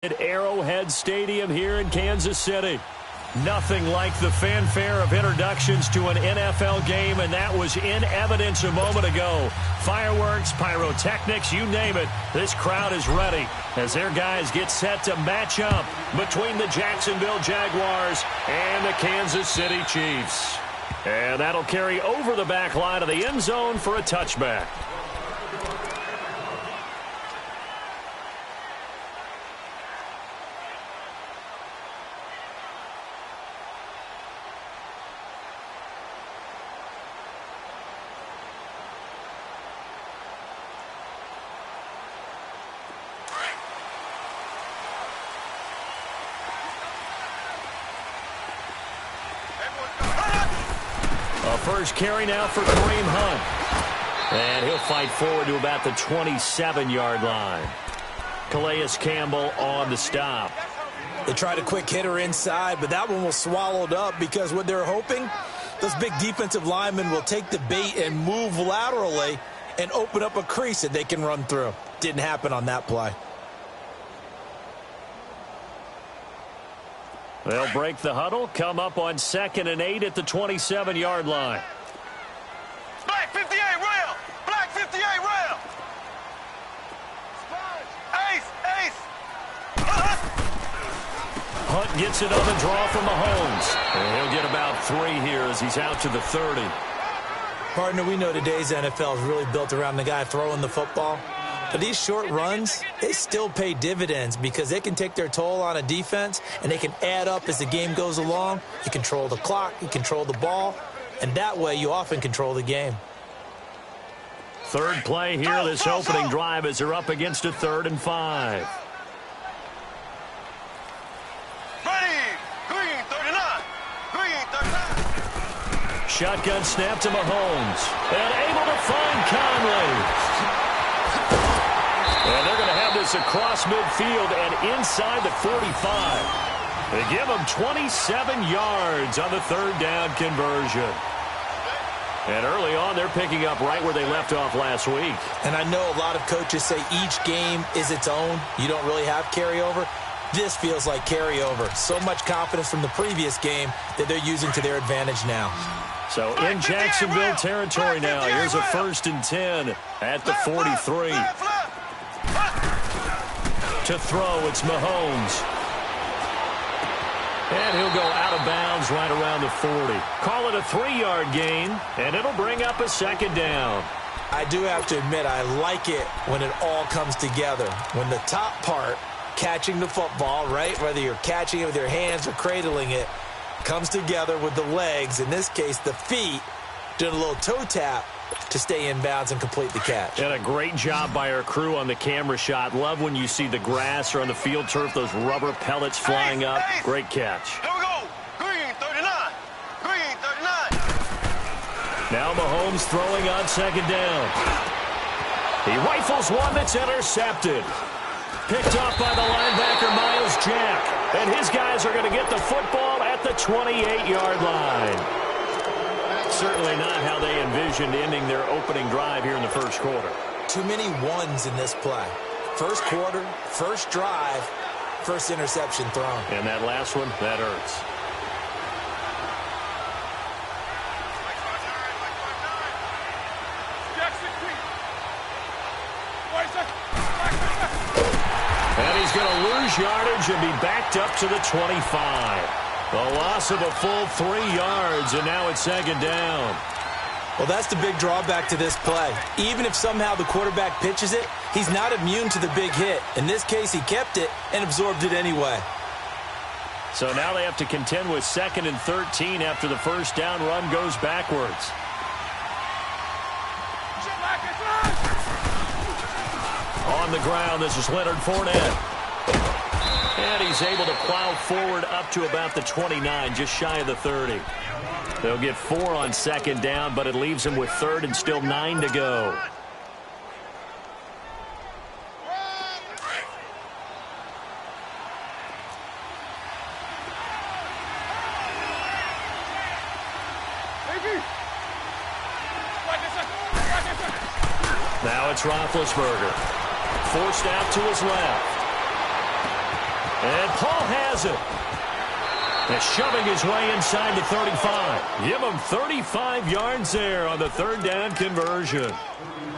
At Arrowhead Stadium here in Kansas City. Nothing like the fanfare of introductions to an NFL game, and that was in evidence a moment ago. Fireworks, pyrotechnics, you name it. This crowd is ready as their guys get set to match up between the Jacksonville Jaguars and the Kansas City Chiefs. And that'll carry over the back line of the end zone for a touchback. First carry now for Kareem Hunt. And he'll fight forward to about the 27-yard line. Calais Campbell on the stop. They tried a quick hitter inside, but that one was swallowed up because what they're hoping, those big defensive linemen will take the bait and move laterally and open up a crease that they can run through. Didn't happen on that play. They'll break the huddle, come up on 2nd and 8 at the 27-yard line. Black 58 rail! Black 58 rail! Ace! Hunt gets it on the draw from Mahomes. And he'll get about 3 here as he's out to the 30. Partner, we know today's NFL is really built around the guy throwing the football. But these short runs, they still pay dividends because they can take their toll on a defense and they can add up as the game goes along. You control the clock, you control the ball, and that way you often control the game. Third play here, this opening drive as they're up against a 3rd and 5. Ready! Green 39! Green 39! Shotgun snap to Mahomes. And able to find Conley. And they're going to have this across midfield and inside the 45. They give them 27 yards on the 3rd down conversion. And early on, they're picking up right where they left off last week. And I know a lot of coaches say each game is its own. You don't really have carryover. This feels like carryover. So much confidence from the previous game that they're using to their advantage now. So in Jacksonville territory now, here's a 1st and 10 at the 43. To throw, it's Mahomes. And he'll go out of bounds right around the 40. Call it a 3-yard gain, and it'll bring up a 2nd down. I do have to admit, I like it when it all comes together. When the top part, catching the football, right, whether you're catching it with your hands or cradling it, comes together with the legs, in this case the feet, doing a little toe tap to stay in bounds and complete the catch. And a great job by our crew on the camera shot. Love when you see the grass or on the field turf, those rubber pellets flying up. Great catch. Here we go! Green 39! Green 39! Now Mahomes throwing on 2nd down. He rifles one that's intercepted. Picked off by the linebacker, Miles Jack. And his guys are going to get the football at the 28-yard line. Certainly not how they envisioned ending their opening drive here in the 1st quarter. Too many ones in this play. 1st quarter, 1st drive, 1st interception thrown. And that last one, that hurts. And he's going to lose yardage and be backed up to the 25. The loss of a full 3 yards, and now it's 2nd down. Well, that's the big drawback to this play. Even if somehow the quarterback pitches it, he's not immune to the big hit. In this case, he kept it and absorbed it anyway. So now they have to contend with 2nd and 13 after the 1st down run goes backwards. On the ground, this is Leonard Fournette. And he's able to plow forward up to about the 29, just shy of the 30. They'll get 4 on 2nd down, but it leaves them with 3rd and still 9 to go. Now it's Roethlisberger. Forced out to his left. And Paul has it. And shoving his way inside the 35. Give him 35 yards there on the third down conversion.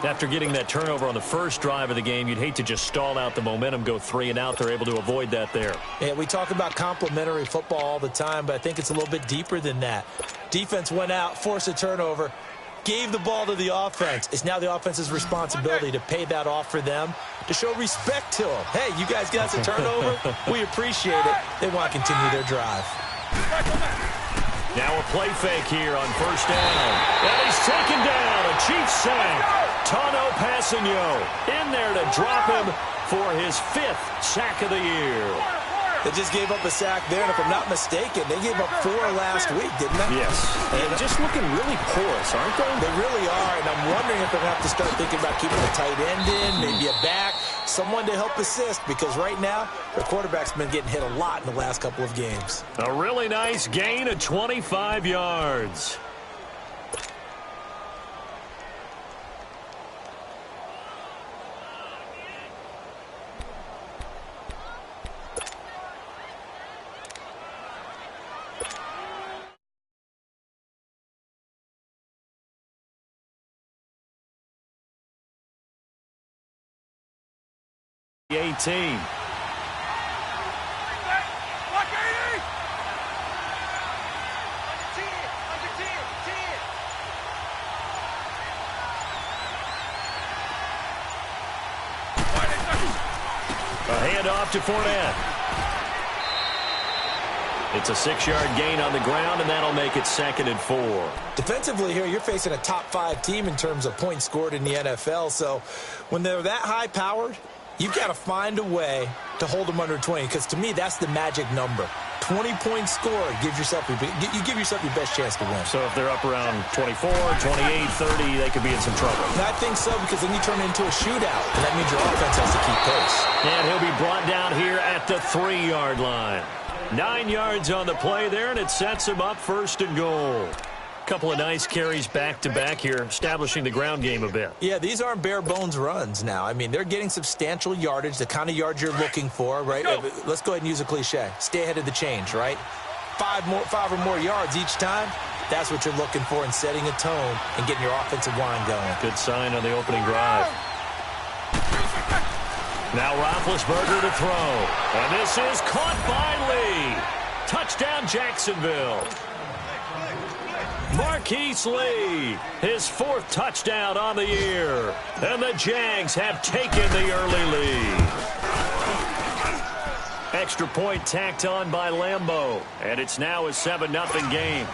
After getting that turnover on the first drive of the game, you'd hate to just stall out the momentum, go 3 and out. They're able to avoid that there. Yeah, we talk about complementary football all the time, but I think it's a little bit deeper than that. Defense went out, forced a turnover, gave the ball to the offense. It's now the offense's responsibility to pay that off for them, to show respect to them. Hey, you guys got us a turnover? We appreciate it. They want to continue their drive. Now a play fake here on first down. And he's taken down. A Chiefs sack. Tano Passigno in there to drop him for his 5th sack of the year. They just gave up a sack there, and if I'm not mistaken, they gave up 4 last week, didn't they? Yes. And just looking really porous, aren't they? They really are, and I'm wondering if they're going to have to start thinking about keeping a tight end in, maybe a back, someone to help assist, because right now, their quarterback's been getting hit a lot in the last couple of games. A really nice gain of 25 yards. A handoff to Fournette. It's a 6-yard gain on the ground, and that'll make it 2nd and 4. Defensively here, you're facing a top-5 team in terms of points scored in the NFL, so when they're that high-powered, you've got to find a way to hold them under 20, because to me, that's the magic number. 20-point score gives yourself you give yourself your best chance to win. So if they're up around 24, 28, 30, they could be in some trouble. And I think so, because then you turn it into a shootout, and that means your offense has to keep pace. And he'll be brought down here at the 3-yard line. 9 yards on the play there, and it sets him up 1st and goal. Couple of nice carries back-to-back here, establishing the ground game a bit. Yeah, these aren't bare-bones runs now. I mean, they're getting substantial yardage, the kind of yards you're looking for, right? Let's go ahead and use a cliche. Stay ahead of the change, right? 5 or more yards each time. That's what you're looking for in setting a tone and getting your offensive line going. Good sign on the opening drive. Now Roethlisberger to throw. And this is caught by Lee. Touchdown, Jacksonville. Marquise Lee, his 4th touchdown on the year. And the Jags have taken the early lead. Extra point tacked on by Lambeau. And it's now a 7-0 game.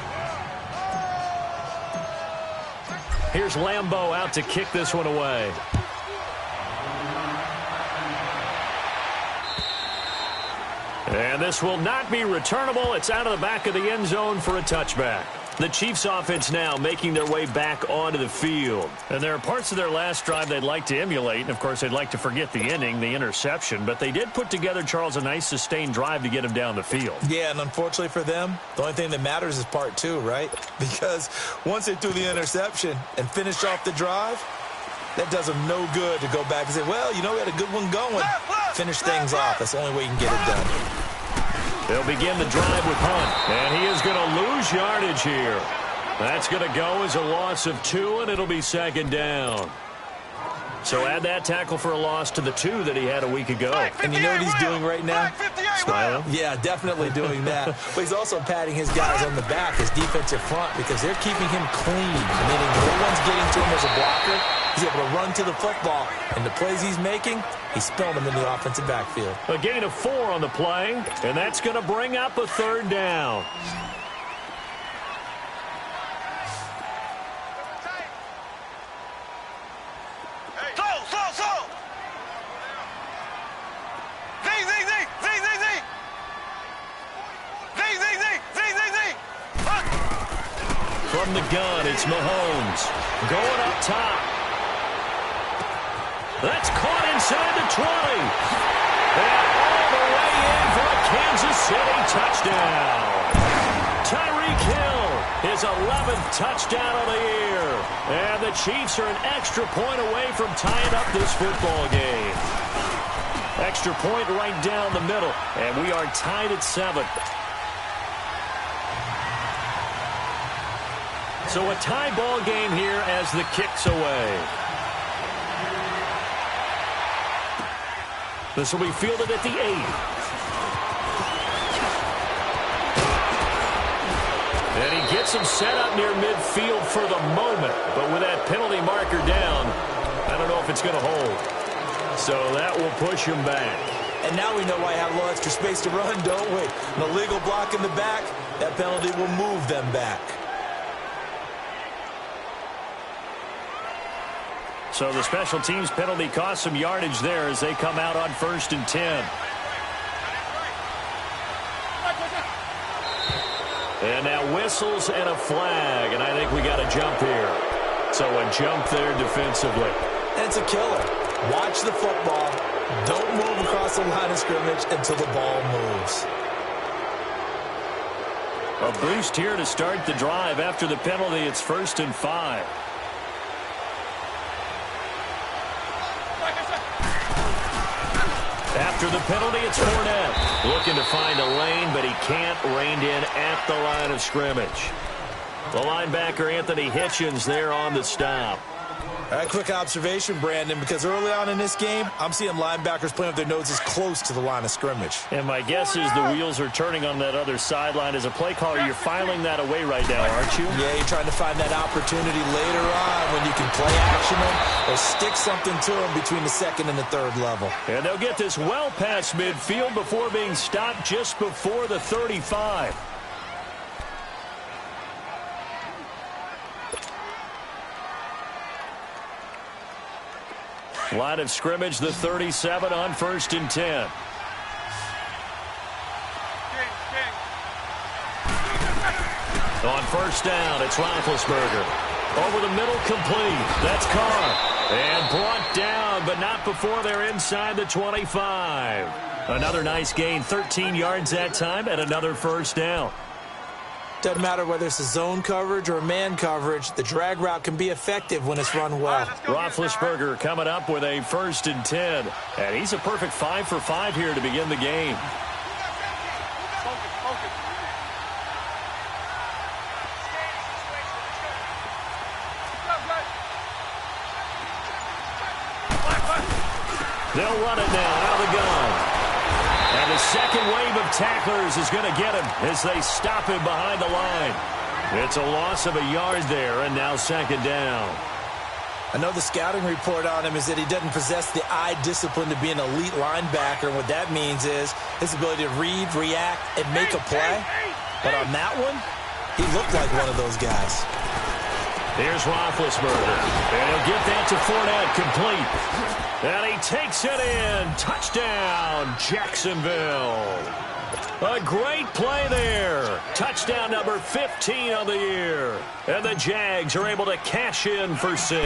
Here's Lambeau out to kick this one away. And this will not be returnable. It's out of the back of the end zone for a touchback. The Chiefs offense now making their way back onto the field. And there are parts of their last drive they'd like to emulate. And, of course, they'd like to forget the inning, the interception. But they did put together, Charles, a nice sustained drive to get him down the field. Yeah, and unfortunately for them, the only thing that matters is part 2, right? Because once they threw the interception and finished off the drive, that does them no good to go back and say, well, you know, we had a good one going. Finish things off. That's the only way you can get it done. They'll begin the drive with Hunt, and he is going to lose yardage here. That's going to go as a loss of 2, and it'll be 2nd down. So add that tackle for a loss to the 2 that he had a week ago. And you know what he's doing right now? Smiling? Yeah, definitely doing that. But he's also patting his guys on the back, his defensive front, because they're keeping him clean, meaning no one's getting to him as a blocker. He's able to run to the football, and the plays he's making, he's spilling them in the offensive backfield. A gain of 4 on the play, and that's going to bring up a 3rd down. From the gun, it's Mahomes going up top. That's caught inside the 20. And all the way in for a Kansas City touchdown. Tyreek Hill, his 11th touchdown of the year. And the Chiefs are an extra point away from tying up this football game. Extra point right down the middle, and we are tied at 7. So a tie ball game here as the kick's away. This will be fielded at the 8. And he gets him set up near midfield for the moment. But with that penalty marker down, I don't know if it's going to hold. So that will push him back. And now we know why I have a little extra space to run, don't we? An illegal block in the back, that penalty will move them back. So the special teams penalty cost some yardage there as they come out on 1st and 10. And now whistles and a flag, and I think we got a jump here. So a jump there defensively. And it's a killer. Watch the football. Don't move across the line of scrimmage until the ball moves. A boost here to start the drive. After the penalty, it's 1st and 5. After the penalty, it's Fournette. Looking to find a lane, but he can't. Reined in at the line of scrimmage. The linebacker, Anthony Hitchens, there on the stop. All right, quick observation, Brandon, because early on in this game, I'm seeing linebackers playing with their noses close to the line of scrimmage. And my guess is the wheels are turning on that other sideline. As a play caller, you're filing that away right now, aren't you? Yeah, you're trying to find that opportunity later on when you can play action them or stick something to them between the 2nd and the 3rd level. And they'll get this well past midfield before being stopped just before the 35. Line of scrimmage, the 37 on 1st and 10. On 1st down, it's Roethlisberger. Over the middle, complete. That's Carr. And brought down, but not before they're inside the 25. Another nice gain, 13 yards that time, and another 1st down. Doesn't matter whether it's a zone coverage or a man coverage, the drag route can be effective when it's run well. Roethlisberger coming up with a 1st and 10. And he's a perfect 5 for 5 here to begin the game. They'll run it now out of the gun. And the second wave of tacklers is going to get him as they stop him behind the line. It's a loss of a yard there, and now 2nd down. I know the scouting report on him is that he doesn't possess the eye discipline to be an elite linebacker. And what that means is his ability to read, react, and make a play. But on that one, he looked like one of those guys. Here's Roethlisberger. And he'll get that to Fournette, complete. And he takes it in. Touchdown, Jacksonville. A great play there. Touchdown number 15 of the year. And the Jags are able to cash in for 6.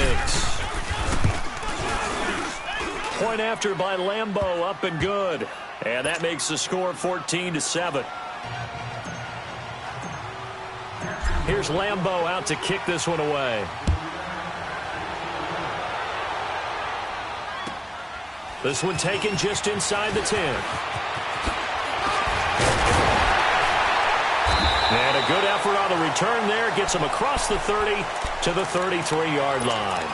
Point after by Lambeau, up and good. And that makes the score 14-7. Here's Lambeau out to kick this one away. This one taken just inside the 10. And a good effort on the return there. Gets him across the 30 to the 33-yard line.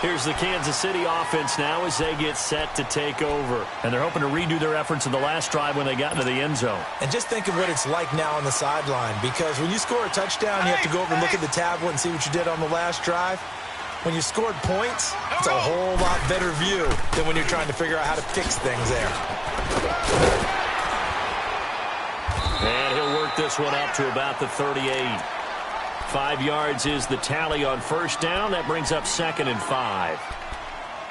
Here's the Kansas City offense now as they get set to take over. And they're hoping to redo their efforts in the last drive when they got into the end zone. And just think of what it's like now on the sideline, because when you score a touchdown, you have to go over and look at the tablet and see what you did on the last drive. When you scored points, it's a whole lot better view than when you're trying to figure out how to fix things there. And he'll work this one up to about the 38. 5 yards is the tally on 1st down. That brings up 2nd and 5.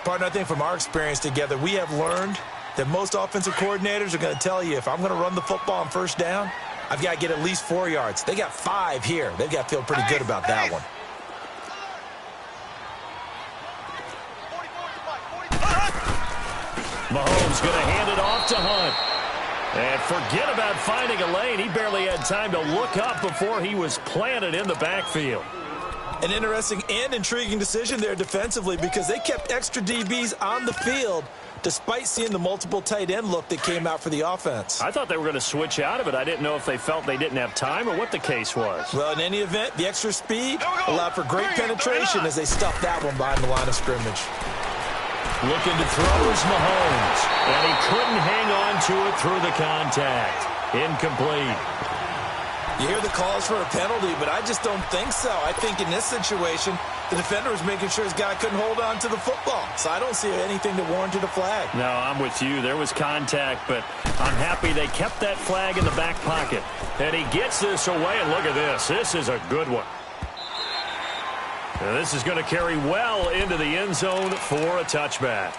Partner, I think from our experience together, we have learned that most offensive coordinators are going to tell you, if I'm going to run the football on 1st down, I've got to get at least 4 yards. They got 5 here. They've got to feel pretty good about that one. Mahomes going to hand it off to Hunt. And forget about finding a lane. He barely had time to look up before he was planted in the backfield. An interesting and intriguing decision there defensively because they kept extra DBs on the field despite seeing the multiple tight end look that came out for the offense. I thought they were going to switch out of it. I didn't know if they felt they didn't have time or what the case was. Well, in any event, the extra speed allowed for great penetration as they stuffed that one behind the line of scrimmage. Looking to throw is Mahomes, and he couldn't hang on to it through the contact. Incomplete. You hear the calls for a penalty, but I just don't think so. I think in this situation, the defender was making sure his guy couldn't hold on to the football. So I don't see anything that warranted a flag. No, I'm with you. There was contact, but I'm happy they kept that flag in the back pocket. And he gets this away, and look at this. This is a good one. And this is going to carry well into the end zone for a touchback.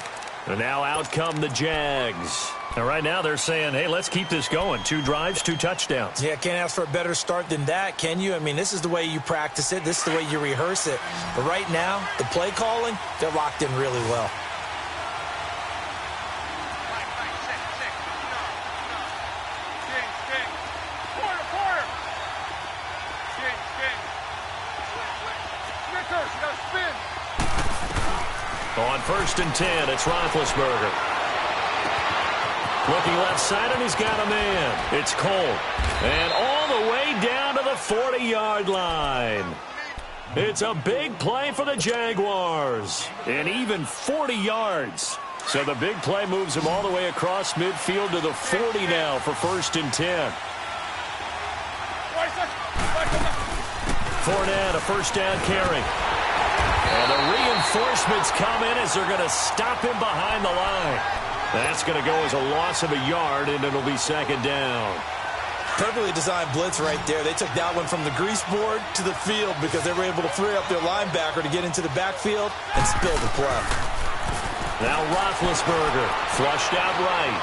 And now out come the Jags. And right now they're saying, hey, let's keep this going. 2 drives, 2 touchdowns. Yeah, can't ask for a better start than that, can you? I mean, this is the way you practice it. This is the way you rehearse it. But right now, the play calling, they're locked in really well. On 1st and 10, it's Roethlisberger. Looking left side, and he's got a man. It's Cole. And all the way down to the 40-yard line. It's a big play for the Jaguars. And even 40 yards. So the big play moves him all the way across midfield to the 40 now for 1st and 10. Fournette, a 1st down carry. And the reinforcements come in as they're going to stop him behind the line. That's going to go as a loss of a yard, and it'll be 2nd down. Perfectly designed blitz right there. They took that one from the grease board to the field because they were able to free up their linebacker to get into the backfield and spill the play. Now Roethlisberger flushed out right.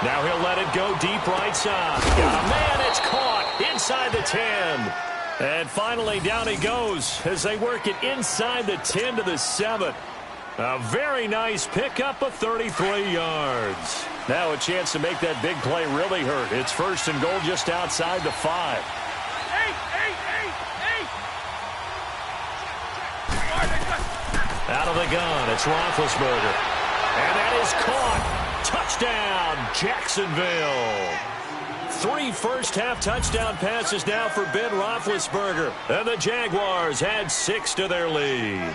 Now he'll let it go deep right side. Got a man, it's caught inside the 10. And finally down he goes as they work it inside the 10 to the 7. A very nice pickup of 33 yards. Now a chance to make that big play really hurt. It's 1st and goal just outside the 5. Out of the gun, it's Roethlisberger. And that is caught. Touchdown, Jacksonville. 3 first-half touchdown passes now for Ben Roethlisberger. And the Jaguars add 6 to their lead.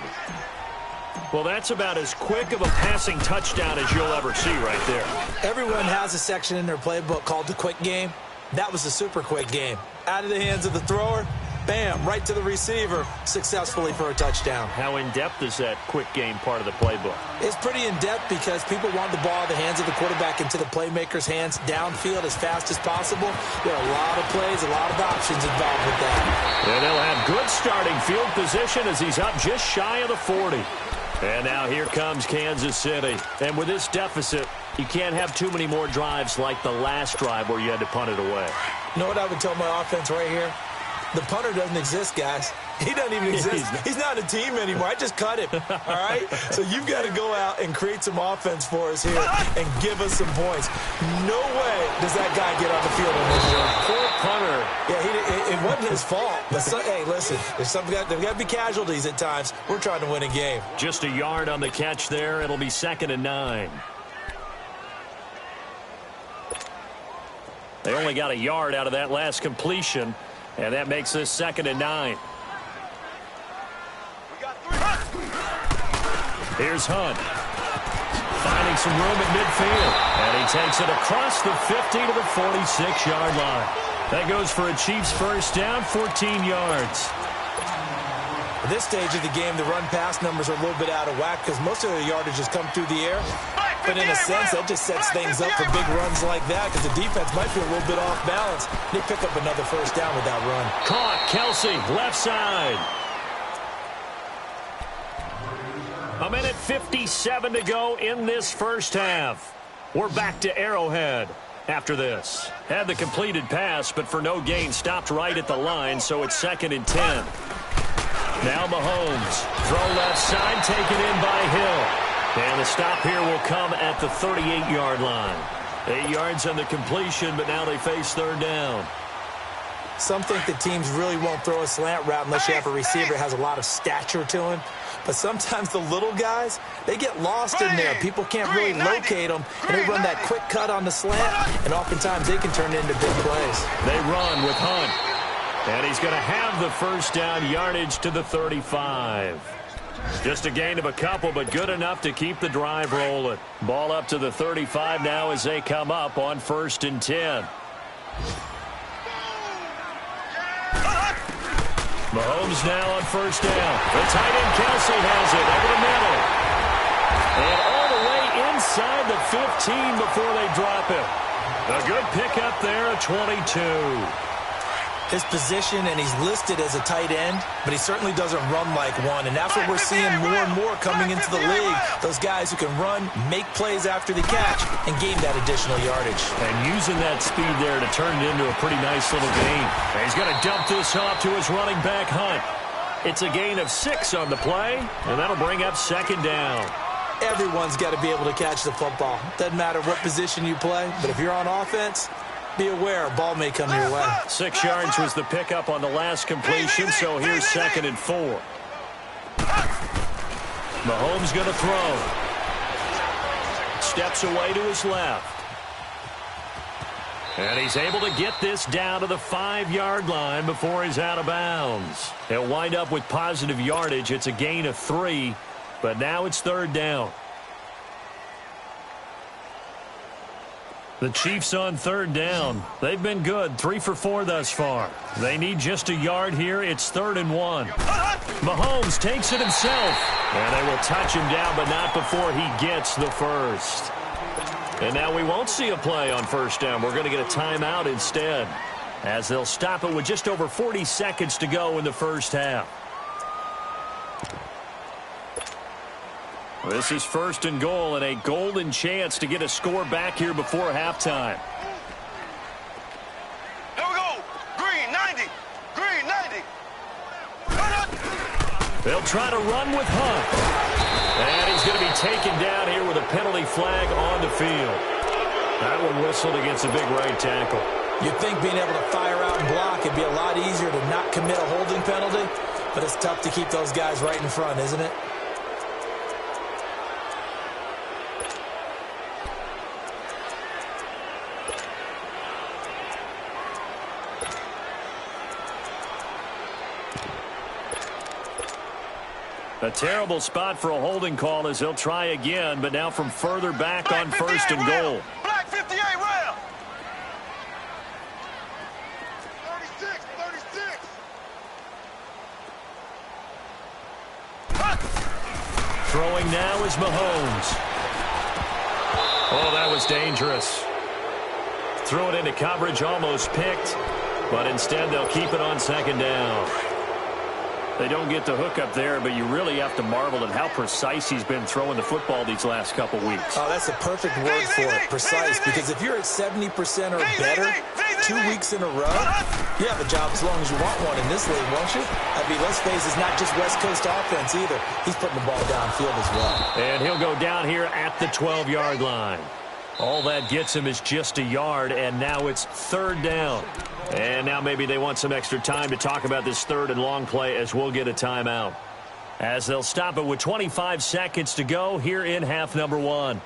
Well, that's about as quick of a passing touchdown as you'll ever see right there. Everyone has a section in their playbook called the quick game. That was a super quick game. Out of the hands of the thrower, bam, right to the receiver, successfully for a touchdown. How in-depth is that quick game part of the playbook? It's pretty in-depth because people want the ball out of the hands of the quarterback into the playmaker's hands downfield as fast as possible. There are a lot of plays, a lot of options involved with that. And they'll have good starting field position as he's up just shy of the 40. And now here comes Kansas City. And with this deficit, you can't have too many more drives like the last drive where you had to punt it away. You know what I would tell my offense right here? The punter doesn't exist, guys. He doesn't even exist. He's not a team anymore. I just cut him, all right? So you've got to go out and create some offense for us here and give us some points. No way does that guy get on the field on this one. Poor punter. Yeah, it wasn't his fault. But hey, listen, there's got to be casualties at times. We're trying to win a game. Just a yard on the catch there. It'll be 2nd and 9. They only got a yard out of that last completion, and that makes this 2nd and 9. Here's Hunt. Finding some room at midfield. And he takes it across the 50 to the 46-yard line. That goes for a Chiefs 1st down, 14 yards. At this stage of the game, the run-pass numbers are a little bit out of whack because most of the yardage has come through the air. But in a sense, that just sets things up for big runs like that because the defense might be a little bit off balance. They pick up another 1st down with that run. Caught. Kelsey, left side. A minute 57 to go in this 1st half. We're back to Arrowhead after this. Had the completed pass, but for no gain, stopped right at the line, so it's 2nd and 10. Now Mahomes. Throw left side, taken in by Hill. And the stop here will come at the 38-yard line. 8 yards on the completion, but now they face 3rd down. Some think that teams really won't throw a slant route unless you have a receiver that has a lot of stature to him. But sometimes the little guys, they get lost in there. People can't really locate them, and they run that quick cut on the slant, and oftentimes they can turn it into big plays. They run with Hunt, and he's going to have the first down yardage to the 35. Just a gain of a couple, but good enough to keep the drive rolling. Ball up to the 35 now as they come up on 1st and 10. Mahomes now on 1st down. The tight end Kelsey has it over the middle. And all the way inside the 15 before they drop it. A good pickup there at 22. His position, and he's listed as a tight end, but he certainly doesn't run like one, and that's what we're seeing more and more coming into the league. Those guys who can run, make plays after the catch, and gain that additional yardage. And using that speed there to turn it into a pretty nice little gain. And he's going to dump this off to his running back, Hunt. It's a gain of 6 on the play, and that'll bring up 2nd down. Everyone's got to be able to catch the football. Doesn't matter what position you play, but if you're on offense, be aware a ball may come your way. 6 yards was the pickup on the last completion, so here's 2nd and 4. Mahomes going to throw. Steps away to his left. And he's able to get this down to the 5-yard line before he's out of bounds. He'll wind up with positive yardage. It's a gain of 3, but now it's 3rd down. The Chiefs on 3rd down. They've been good, 3 for 4 thus far. They need just a yard here. It's 3rd and 1. Mahomes takes it himself. And they will touch him down, but not before he gets the first. And now we won't see a play on 1st down. We're going to get a timeout instead, as they'll stop it with just over 40 seconds to go in the first half. This is 1st and goal, and a golden chance to get a score back here before halftime. Here we go. Green 90. Green 90. They'll try to run with Hunt. And he's going to be taken down here with a penalty flag on the field. That one whistled against a big right tackle. You'd think being able to fire out and block would be a lot easier to not commit a holding penalty, but it's tough to keep those guys right in front, isn't it? A terrible spot for a holding call as he'll try again, but now from further back on 1st and goal. Black 58 rail. 36. Throwing now is Mahomes. Oh, that was dangerous. Threw it into coverage, almost picked, but instead they'll keep it on 2nd down. They don't get the hook up there, but you really have to marvel at how precise he's been throwing the football these last couple weeks. Oh, that's a perfect word for it, precise, because if you're at 70% or better 2 weeks in a row, you have a job as long as you want one in this league, won't you? I mean, let's face it, it's not just West Coast offense either. He's putting the ball downfield as well. And he'll go down here at the 12-yard line. All that gets him is just a yard, and now it's 3rd down. And now maybe they want some extra time to talk about this 3rd and long play as we'll get a timeout. As they'll stop it with 25 seconds to go here in half number 1.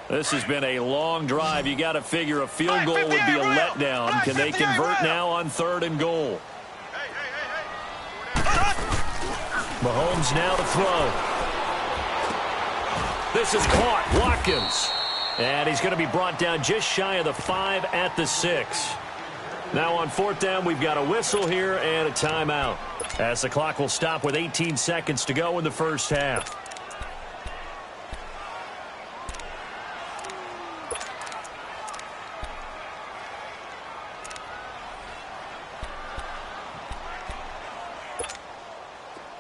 This has been a long drive. You got to figure a field goal would be a letdown. Can they convert now on 3rd and goal? Mahomes now to throw. This is caught. Watkins. And he's going to be brought down just shy of the 5 at the 6. Now on 4th down, we've got a whistle here and a timeout, as the clock will stop with 18 seconds to go in the first half.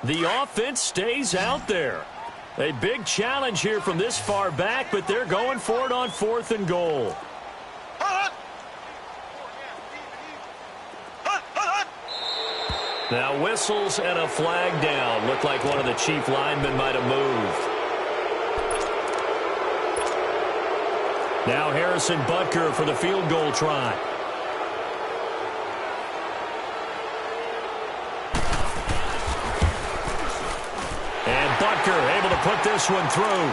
The offense stays out there. A big challenge here from this far back, but they're going for it on 4th and goal. Now whistles and a flag down. Looked like one of the Chief linemen might have moved. Now Harrison Butker for the field goal try. Butker able to put this one through.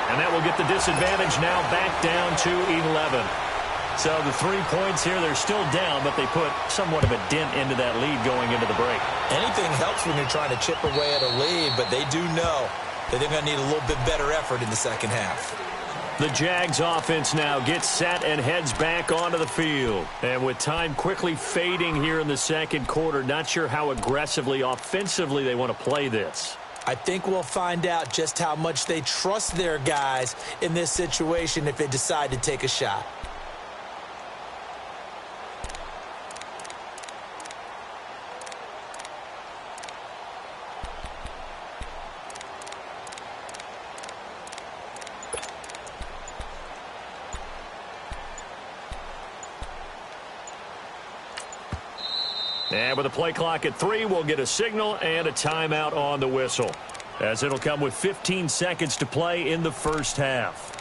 And that will get the disadvantage now back down to 11. So the 3 points here, they're still down, but they put somewhat of a dent into that lead going into the break. Anything helps when you're trying to chip away at a lead, but they do know that they're going to need a little bit better effort in the second half. The Jags offense now gets set and heads back onto the field. And with time quickly fading here in the second quarter, not sure how aggressively, offensively they want to play this. I think we'll find out just how much they trust their guys in this situation if they decide to take a shot. And with the play clock at 3, we'll get a signal and a timeout on the whistle, as it'll come with 15 seconds to play in the first half.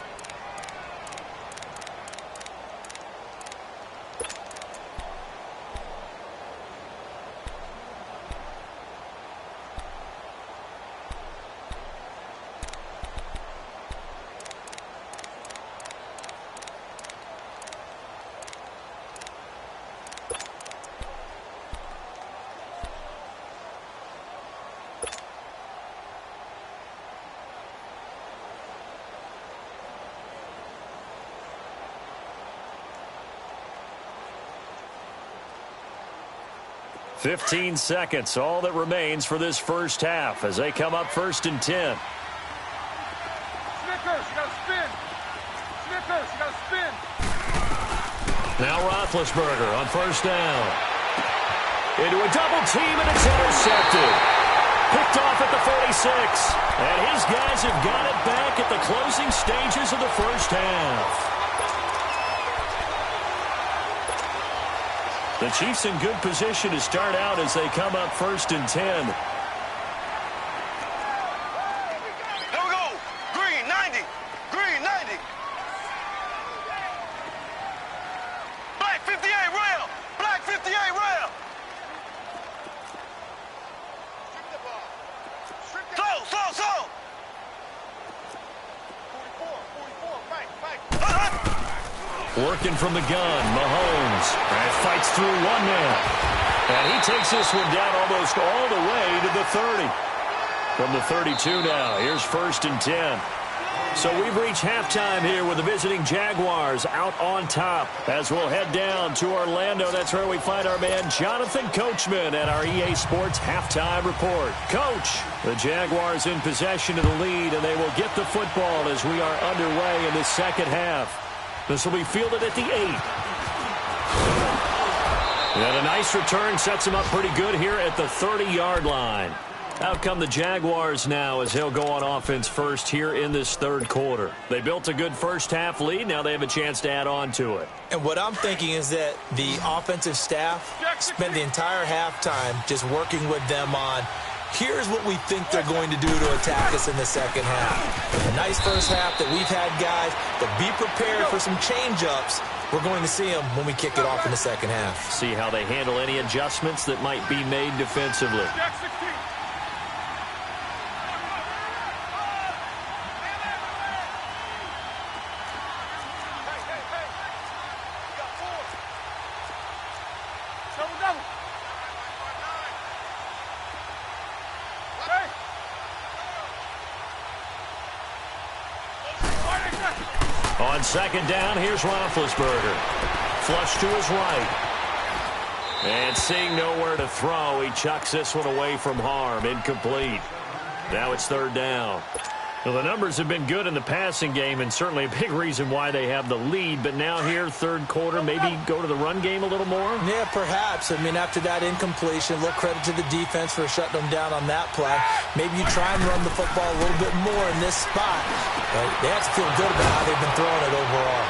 Fifteen seconds, all that remains for this first half as they come up 1st and 10. Snickers, you gotta spin. Snickers, you gotta spin. Now Roethlisberger on 1st down. Into a double team, and it's intercepted. Picked off at the 46. And his guys have got it back at the closing stages of the first half. The Chiefs in good position to start out as they come up 1st and 10. Here we go. Green, 90. Green, 90. Black 58 rail. Black 58 rail. Slow. 44, fight. Working from the gun, Mahomes. And fights through one man. And he takes this one down almost all the way to the 30. From the 32 now, here's 1st and 10. So we've reached halftime here with the visiting Jaguars out on top. As we'll head down to Orlando, that's where we find our man Jonathan Coachman at our EA Sports Halftime Report. Coach, the Jaguars in possession of the lead, and they will get the football as we are underway in the second half. This will be fielded at the 8. And a nice return sets him up pretty good here at the 30-yard line. Out come the Jaguars now as they'll go on offense first here in this third quarter. They built a good first half lead. Now they have a chance to add on to it. And what I'm thinking is that the offensive staff spent the entire halftime just working with them on, here's what we think they're going to do to attack us in the second half. A nice first half that we've had, guys, but be prepared for some change-ups. We're going to see them when we kick it off in the second half. See how they handle any adjustments that might be made defensively. On second down, here's Roethlisberger. Flush to his right. And seeing nowhere to throw, he chucks this one away from harm. Incomplete. Now it's 3rd down. Well, the numbers have been good in the passing game, and certainly a big reason why they have the lead. But now here, third quarter, maybe go to the run game a little more? Yeah, perhaps. I mean, after that incompletion, a little credit to the defense for shutting them down on that play. Maybe you try and run the football a little bit more in this spot. But they have to feel good about how they've been throwing it overall.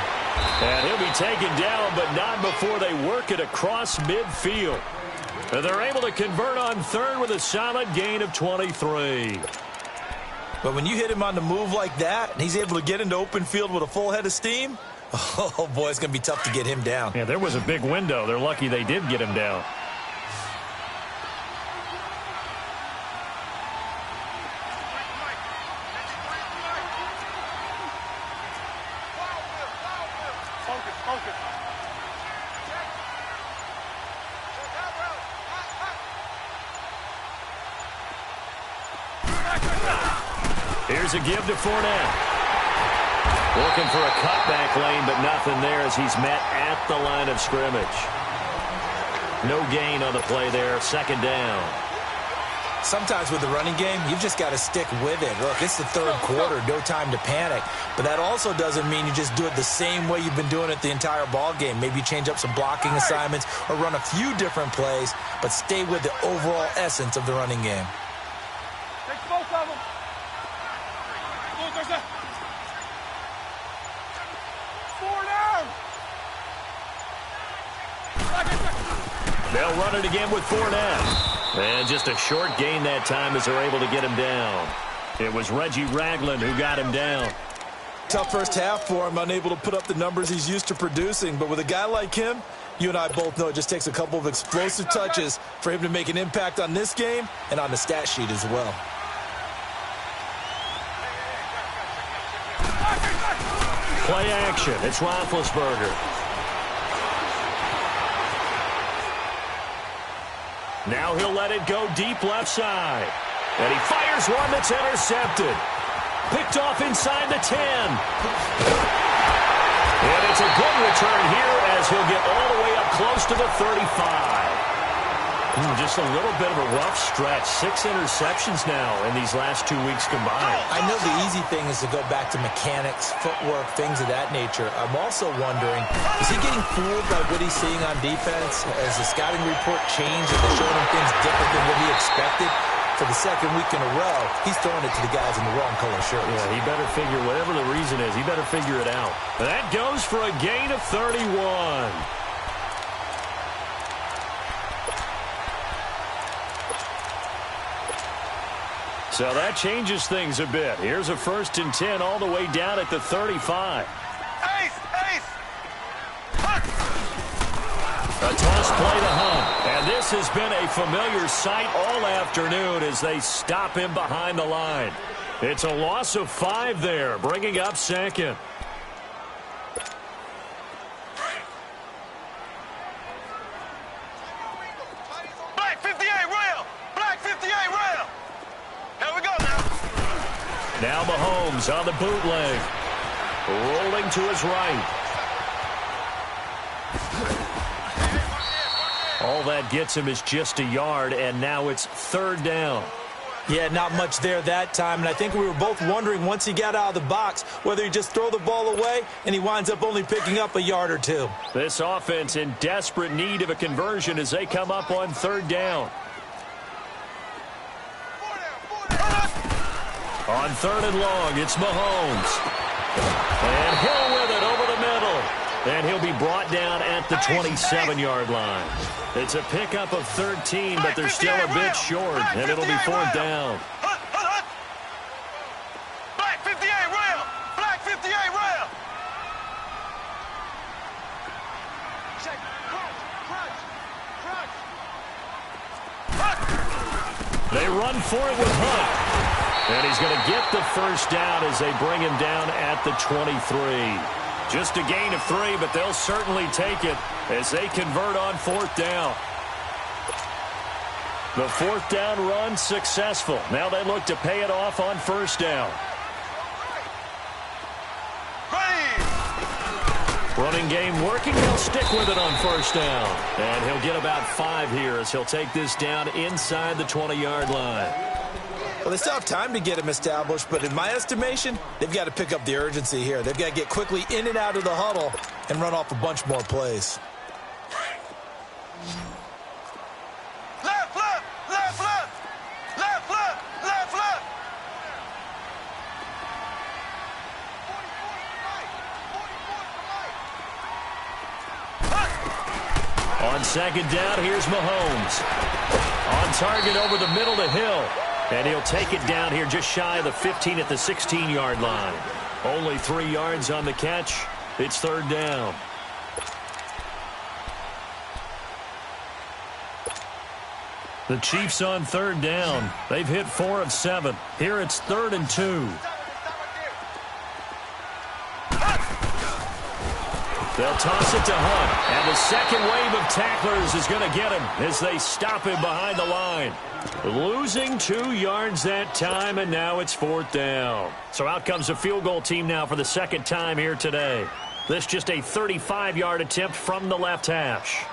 And he'll be taken down, but not before they work it across midfield. And they're able to convert on third with a solid gain of 23. But when you hit him on the move like that, and he's able to get into open field with a full head of steam, oh, boy, it's going to be tough to get him down. Yeah, there was a big window. They're lucky they did get him down. Here's a give to Fournette. Looking for a cutback lane, but nothing there as he's met at the line of scrimmage. No gain on the play there. Second down. Sometimes with the running game, you've just got to stick with it. Look, it's the third quarter, no time to panic. But that also doesn't mean you just do it the same way you've been doing it the entire ball game. Maybe change up some blocking assignments or run a few different plays, but stay with the overall essence of the running game. Take both of them. Four down. They'll run it again with Fournette. And just a short gain that time as they're able to get him down. It was Reggie Ragland who got him down. Tough first half for him, unable to put up the numbers he's used to producing. But with a guy like him, you and I both know it just takes a couple of explosive touches for him to make an impact on this game and on the stat sheet as well. Play action. It's Roethlisberger. Now he'll let it go deep left side. And he fires one that's intercepted. Picked off inside the 10. And it's a good return here as he'll get all the way up close to the 35. Just a little bit of a rough stretch. 6 interceptions now in these last 2 weeks combined. I know the easy thing is to go back to mechanics, footwork, things of that nature. I'm also wondering, is he getting fooled by what he's seeing on defense? Has the scouting report changed and showing him things different than what he expected? For the second week in a row, he's throwing it to the guys in the wrong color shirts. Yeah, he better figure, whatever the reason is, he better figure it out. That goes for a gain of 31. So that changes things a bit. Here's a 1st and 10 all the way down at the 35. Ace! A toss play to Hunt. And this has been a familiar sight all afternoon as they stop him behind the line. It's a loss of 5 there, bringing up second. Black 58 rail! Black 58 rail! Here we go now. Now Mahomes on the bootleg. Rolling to his right. All that gets him is just a yard, and now it's 3rd down. Yeah, not much there that time, and I think we were both wondering once he got out of the box whether he just throw the ball away and he winds up only picking up a yard or 2. This offense in desperate need of a conversion as they come up on 3rd down. On 3rd and long, it's Mahomes. And Hill with it over the middle. And he'll be brought down at the 27-yard line. It's a pickup of 13, but they're still a bit short, and it'll be 4th down. Black 58 rail! Black 58 rail! Check. Crunch. They run for it with Hunt. And he's going to get the 1st down as they bring him down at the 23. Just a gain of 3, but they'll certainly take it as they convert on 4th down. The 4th down run successful. Now they look to pay it off on 1st down. Running game working. They'll stick with it on 1st down. And he'll get about 5 here as he'll take this down inside the 20-yard line. Well, they still have time to get him established, but in my estimation, they've got to pick up the urgency here. They've got to get quickly in and out of the huddle and run off a bunch more plays. Left, left, left, left. Left, left, left, left. 44 to right. On 2nd down, here's Mahomes. On target over the middle to Hill. And he'll take it down here just shy of the 15 at the 16-yard line. Only 3 yards on the catch. It's 3rd down. The Chiefs on 3rd down. They've hit 4 of 7. Here it's 3rd and 2. They'll toss it to Hunt. And the second wave of tacklers is going to get him as they stop him behind the line. Losing 2 yards that time, and now it's 4th down. So out comes a field goal team now for the second time here today. This just a 35-yard attempt from the left hash.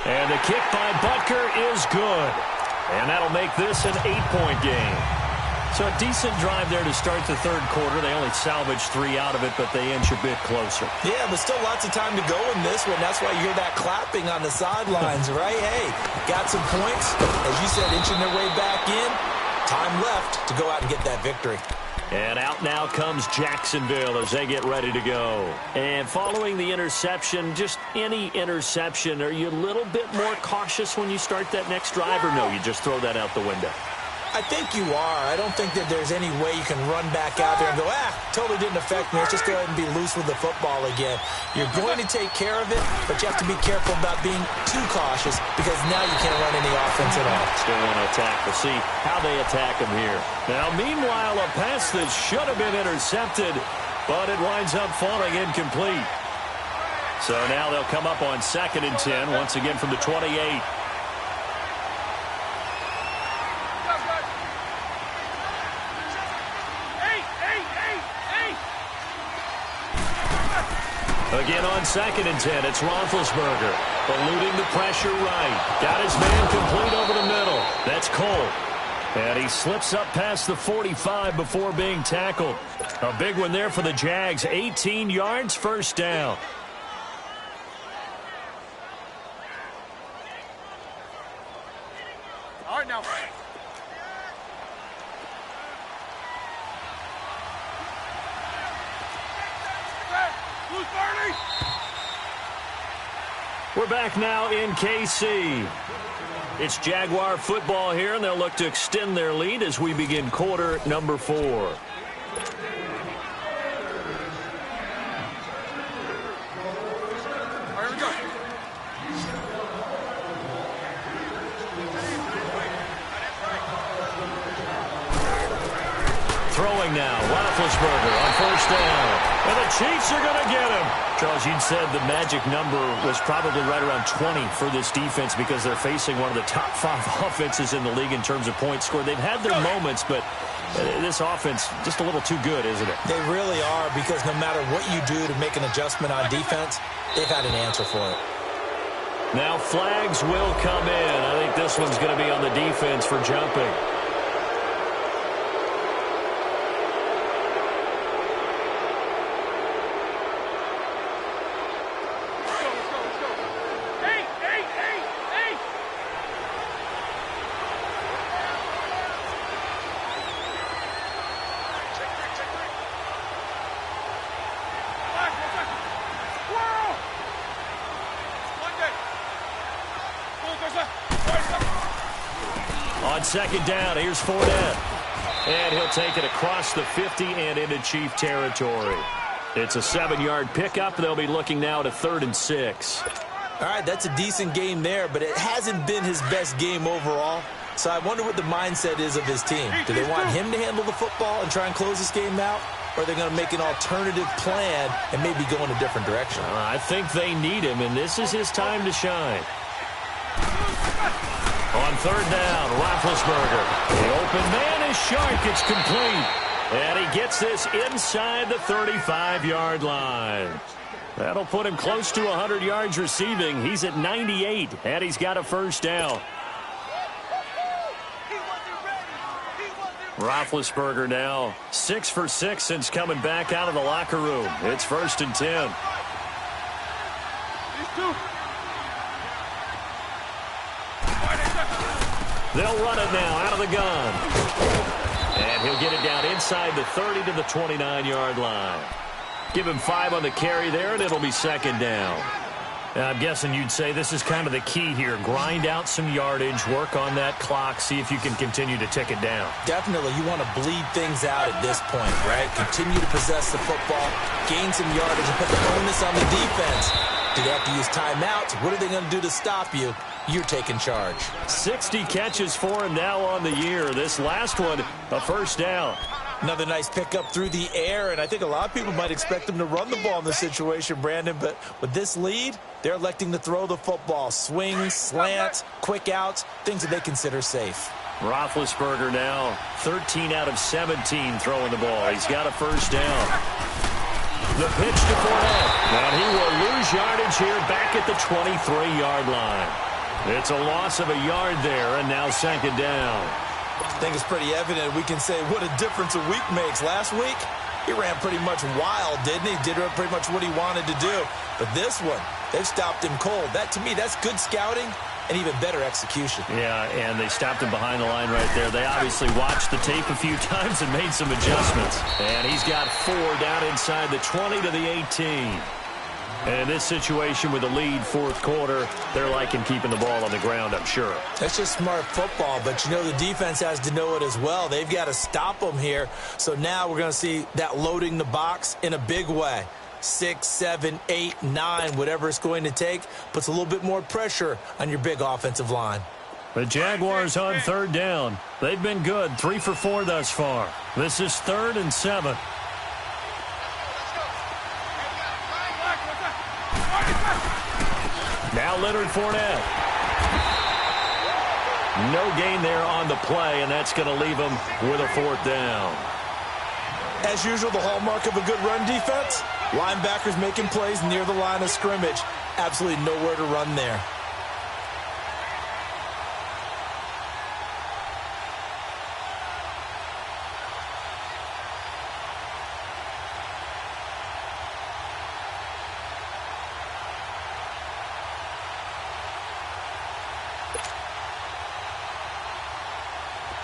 And the kick by Butker is good. And that'll make this an 8-point game. So a decent drive there to start the third quarter. They only salvaged 3 out of it, but they inch a bit closer. Yeah, but still lots of time to go in this one. That's why you hear that clapping on the sidelines, right? Hey, got some points. As you said, inching their way back in. Time left to go out and get that victory. And out now comes Jacksonville as they get ready to go. And following the interception, just any interception, are you a little bit more cautious when you start that next drive, or no, you just throw that out the window? I think you are. I don't think that there's any way you can run back out there and go, totally didn't affect me. Let's just go ahead and be loose with the football again. You're going to take care of it, but you have to be careful about being too cautious because now you can't run any offense at all. Still want to attack. We'll see how they attack him here. Now, meanwhile, a pass that should have been intercepted, but it winds up falling incomplete. So now they'll come up on 2nd and 10, once again from the 28. Again on 2nd and 10, it's Roethlisberger. Eluding the pressure right. Got his man complete over the middle. That's Cole. And he slips up past the 45 before being tackled. A big one there for the Jags. 18 yards, 1st down. All right, now. We're back now in KC. It's Jaguar football here, and they'll look to extend their lead as we begin quarter number 4. All right, here we go. Throwing now, Roethlisberger on 1st down. And the Chiefs are going to get him. Charles, you'd said the magic number was probably right around 20 for this defense because they're facing one of the top 5 offenses in the league in terms of points scored. They've had their moments, but this offense just a little too good, isn't it? They really are, because no matter what you do to make an adjustment on defense, they've had an answer for it. Now flags will come in. I think this one's going to be on the defense for jumping. On 2nd down, here's Fournette. And he'll take it across the 50 and into Chief territory. It's a 7-yard pickup. They'll be looking now to 3rd and 6. All right, that's a decent game there, but it hasn't been his best game overall. So I wonder what the mindset is of his team. Do they want him to handle the football and try and close this game out? Or are they going to make an alternative plan and maybe go in a different direction? I think they need him, and this is his time to shine. On 3rd down, Roethlisberger. The open man is Shark. It's complete. And he gets this inside the 35-yard line. That'll put him close to 100 yards receiving. He's at 98, and he's got a 1st down. Roethlisberger now 6 for 6 since coming back out of the locker room. It's 1st and 10. They'll run it now out of the gun. And he'll get it down inside the 30 to the 29-yard line. Give him 5 on the carry there, and it'll be 2nd down. I'm guessing you'd say this is kind of the key here. Grind out some yardage, work on that clock, see if you can continue to tick it down. Definitely. You want to bleed things out at this point, right? Continue to possess the football, gain some yardage, and put the onus on the defense. Do they have to use timeouts? What are they going to do to stop you? You're taking charge. 60 catches for him now on the year. This last one, a 1st down. Another nice pickup through the air, and I think a lot of people might expect them to run the ball in this situation, Brandon, but with this lead, they're electing to throw the football. Swings, slants, quick outs, things that they consider safe. Roethlisberger now 13 out of 17 throwing the ball. He's got a first down. The pitch to Fournette. Now he will lose yardage here back at the 23-yard line. It's a loss of a yard there, and now second down. I think it's pretty evident. We can say what a difference a week makes. Last week, he ran pretty much wild, didn't he? Did pretty much what he wanted to do. But this one, they've stopped him cold. That, to me, that's good scouting and even better execution. Yeah, and they stopped him behind the line right there. They obviously watched the tape a few times and made some adjustments. And he's got 4 down inside the 20 to the 18. And in this situation with the lead fourth quarter, they're liking keeping the ball on the ground, I'm sure. That's just smart football, but you know the defense has to know it as well. They've got to stop them here. So now we're going to see that loading the box in a big way. 6, 7, 8, 9, whatever it's going to take, puts a little bit more pressure on your big offensive line. The Jaguars on third down. They've been good, 3 for 4 thus far. This is 3rd and 7. Now Leonard Fournette. No gain there on the play, and that's going to leave him with a 4th down. As usual, the hallmark of a good run defense, linebackers making plays near the line of scrimmage. Absolutely nowhere to run there.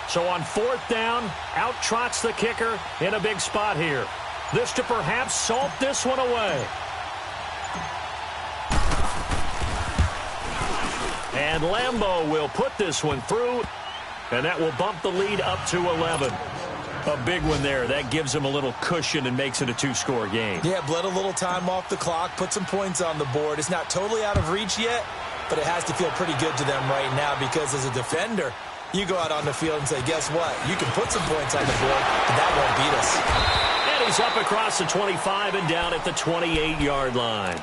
So on 4th down, out trots the kicker in a big spot here. This to perhaps salt this one away. And Lambeau will put this one through, and that will bump the lead up to 11. A big one there. That gives them a little cushion and makes it a 2-score game. Yeah, bled a little time off the clock, put some points on the board. It's not totally out of reach yet, but it has to feel pretty good to them right now because as a defender, you go out on the field and say, guess what? You can put some points on the board, but that won't beat us. And he's up across the 25 and down at the 28-yard line.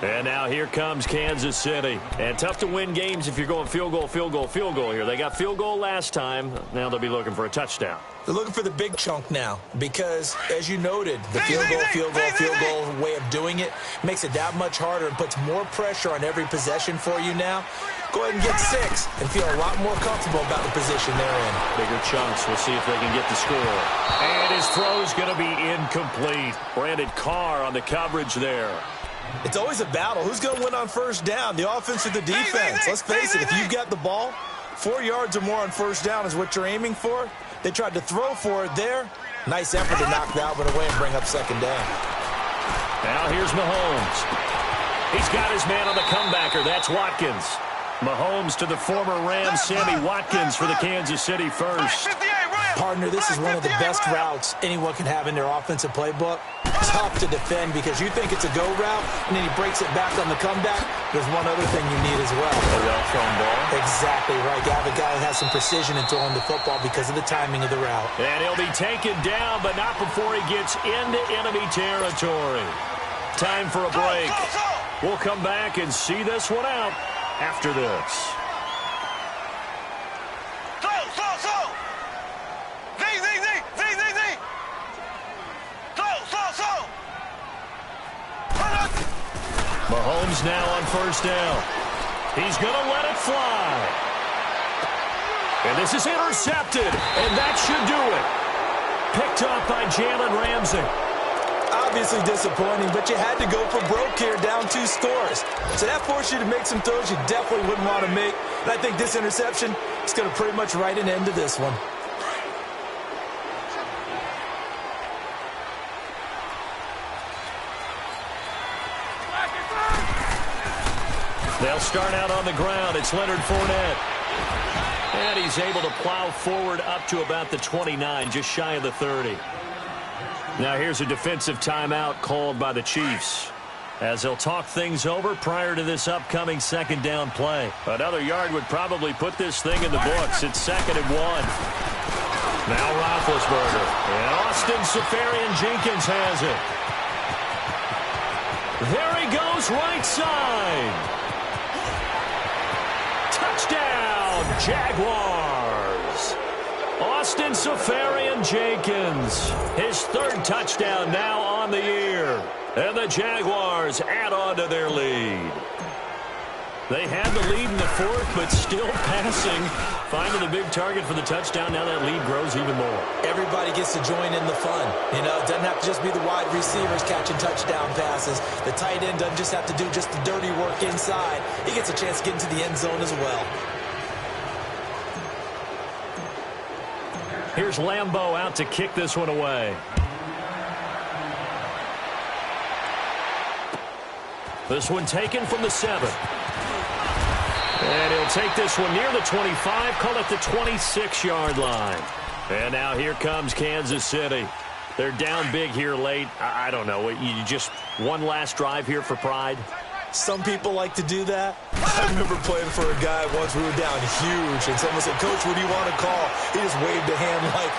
And now here comes Kansas City. And tough to win games if you're going field goal, field goal, field goal here. They got field goal last time. Now they'll be looking for a touchdown. They're looking for the big chunk now because, as you noted, the field goal way of doing it makes it that much harder and puts more pressure on every possession for you now. Go ahead and get 6 and feel a lot more comfortable about the position they're in. Bigger chunks. We'll see if they can get the score. And his throw's going to be incomplete. Brandon Carr on the coverage there. It's always a battle. Who's going to win on first down, the offense or the defense? Let's face it, if you've got the ball, 4 yards or more on first down is what you're aiming for. They tried to throw for it there. Nice effort to knock that one away and bring up second down. Now here's Mahomes. He's got his man on the comebacker. That's Watkins. Mahomes to the former Rams, Sammy Watkins for the Kansas City first. Partner, this is one of the best routes anyone can have in their offensive playbook. Tough to defend because you think it's a go route, and then he breaks it back on the comeback. There's one other thing you need as well. A well-thrown ball. Exactly right. You have a guy that has some precision in throwing the football because of the timing of the route. And he'll be taken down, but not before he gets into enemy territory. Time for a break. We'll come back and see this one out after this. Mahomes now on first down. He's going to let it fly. And this is intercepted, and that should do it. Picked up by Jalen Ramsey. Obviously disappointing, but you had to go for broke here, down 2 scores. So that forced you to make some throws you definitely wouldn't want to make. And I think this interception is going to pretty much write an end to this one. They'll start out on the ground. It's Leonard Fournette. And he's able to plow forward up to about the 29, just shy of the 30. Now here's a defensive timeout called by the Chiefs as they'll talk things over prior to this upcoming second down play. Another yard would probably put this thing in the books. It's 2nd and 1. Now Roethlisberger. And Austin Seferian-Jenkins has it. There he goes, right side. Touchdown, Jaguars. Austin Seferian-Jenkins, his third touchdown now on the year. And the Jaguars add on to their lead. They had the lead in the fourth, but still passing. Finding the big target for the touchdown. Now that lead grows even more. Everybody gets to join in the fun. You know, it doesn't have to just be the wide receivers catching touchdown passes. The tight end doesn't just have to do just the dirty work inside. He gets a chance to get into the end zone as well. Here's Lambeau out to kick this one away. This one taken from the 7. And he'll take this one near the 25, call it the 26-yard line. And now here comes Kansas City. They're down big here late. I don't know. You just one last drive here for pride? Some people like to do that. I remember playing for a guy once. We were down huge, and someone said, "Coach, what do you want to call?" He just waved a hand like...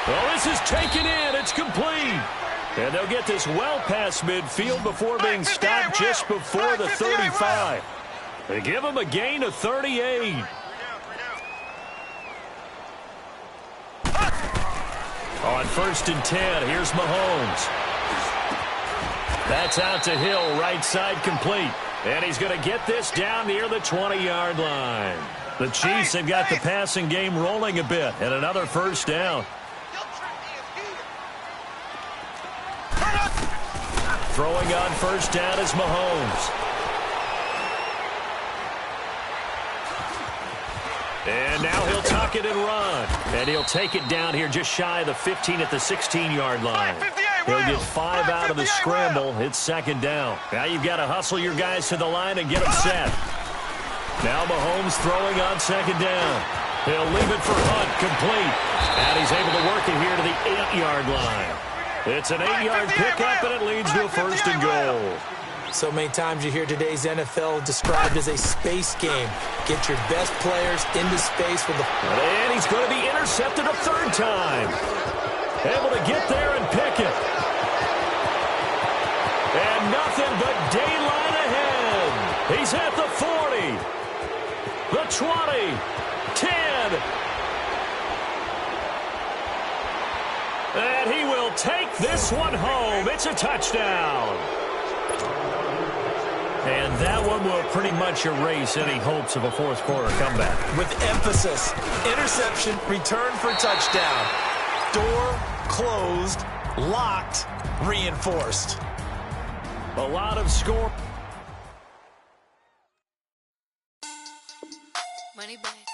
Well, this is taken in. It's complete. And they'll get this well past midfield before being stopped just before the 35. They give him a gain of 38. On 1st and 10, here's Mahomes. That's out to Hill, right side complete. And he's going to get this down near the 20-yard line. The Chiefs have got the passing game rolling a bit, and another first down. Throwing on first down is Mahomes. And now he'll tuck it and run. And he'll take it down here just shy of the 15 at the 16-yard line. He'll get 5 out of the scramble. It's second down. Now you've got to hustle your guys to the line and get them set. Now Mahomes throwing on second down. He'll leave it for Hunt, complete. And he's able to work it here to the 8-yard line. It's an 8-yard pickup, and it leads to a first and goal. So many times you hear today's NFL described as a space game. Get your best players into space with the... And he's going to be intercepted a third time. Able to get there and pick it. And nothing but daylight ahead. He's at the 40. The 20. 10. And he will take this one home. It's a touchdown. And that one will pretty much erase any hopes of a fourth quarter comeback. With emphasis, interception, return for touchdown. Door closed, locked, reinforced. A lot of score. Money back.